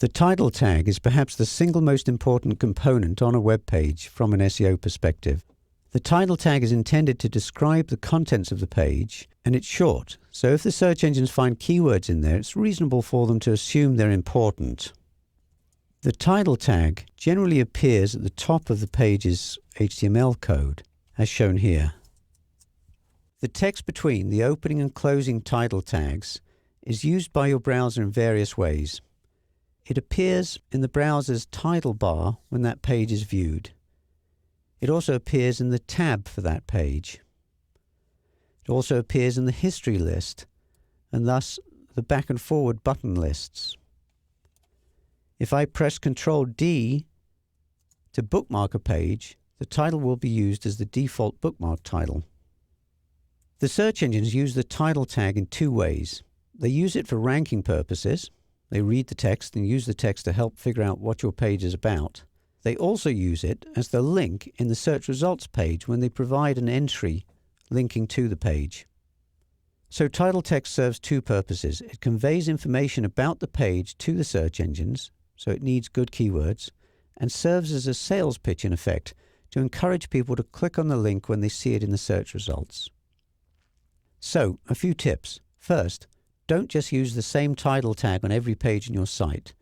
The title tag is perhaps the single most important component on a web page from an SEO perspective. The title tag is intended to describe the contents of the page, and it's short, so if the search engines find keywords in there, it's reasonable for them to assume they're important. The title tag generally appears at the top of the page's HTML code, as shown here. The text between the opening and closing title tags is used by your browser in various ways. It appears in the browser's title bar when that page is viewed. It also appears in the tab for that page. It also appears in the history list, and thus the back and forward button lists. If I press Ctrl D to bookmark a page, the title will be used as the default bookmark title. The search engines use the title tag in two ways. They use it for ranking purposes. They read the text and use the text to help figure out what your page is about. They also use it as the link in the search results page when they provide an entry linking to the page. So title text serves two purposes. It conveys information about the page to the search engines, so it needs good keywords, and serves as a sales pitch in effect to encourage people to click on the link when they see it in the search results. So, a few tips. First, don't just use the same title tag on every page in your site.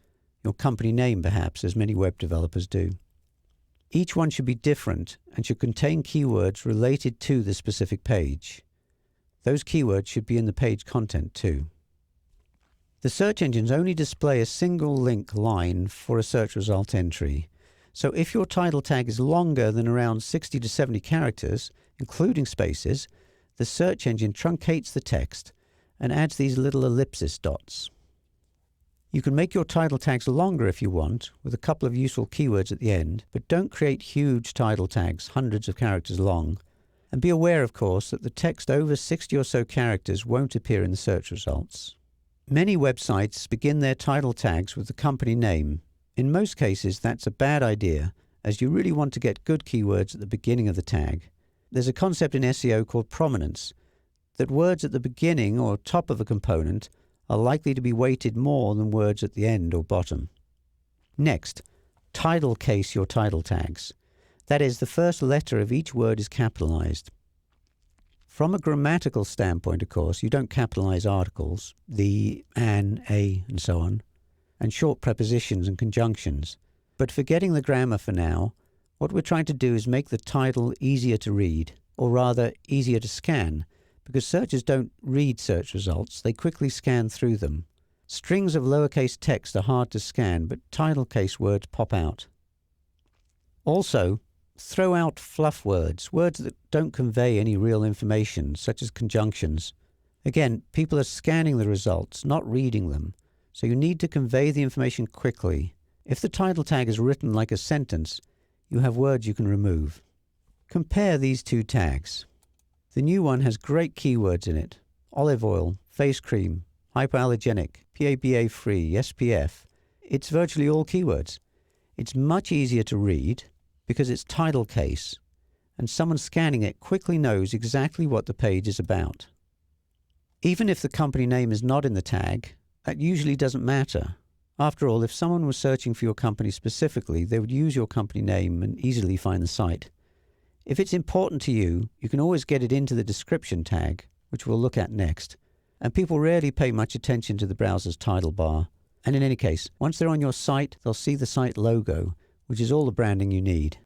Your company name, perhaps, as many web developers do. Each one should be different and should contain keywords related to the specific page. Those keywords should be in the page content too. The search engines only display a single link line for a search result entry. So if your title tag is longer than around 60 to 70 characters, including spaces, the search engine truncates the text and adds these little ellipsis dots. You can make your title tags longer if you want, with a couple of useful keywords at the end, but don't create huge title tags, hundreds of characters long. And be aware, of course, that the text over 60 or so characters won't appear in the search results. Many websites begin their title tags with the company name. In most cases, that's a bad idea, as you really want to get good keywords at the beginning of the tag. There's a concept in SEO called prominence, that words at the beginning or top of a component are likely to be weighted more than words at the end or bottom. Next, title case your title tags. That is, the first letter of each word is capitalized. From a grammatical standpoint, of course, you don't capitalize articles, the, an, a, and so on, and short prepositions and conjunctions. But forgetting the grammar for now, what we're trying to do is make the title easier to read, or rather easier to scan, because searchers don't read search results, they quickly scan through them. Strings of lowercase text are hard to scan, but title case words pop out. Also, throw out fluff words, words that don't convey any real information, such as conjunctions. Again, people are scanning the results, not reading them, so you need to convey the information quickly. If the title tag is written like a sentence, you have words you can remove. Compare these two tags. The new one has great keywords in it: olive oil, face cream, hypoallergenic, PABA-free, SPF. It's virtually all keywords. It's much easier to read because it's title case, and someone scanning it quickly knows exactly what the page is about. Even if the company name is not in the tag, that usually doesn't matter. After all, if someone was searching for your company specifically, they would use your company name and easily find the site. If it's important to you, you can always get it into the description tag, which we'll look at next. And people rarely pay much attention to the browser's title bar. And in any case, once they're on your site, they'll see the site logo, which is all the branding you need.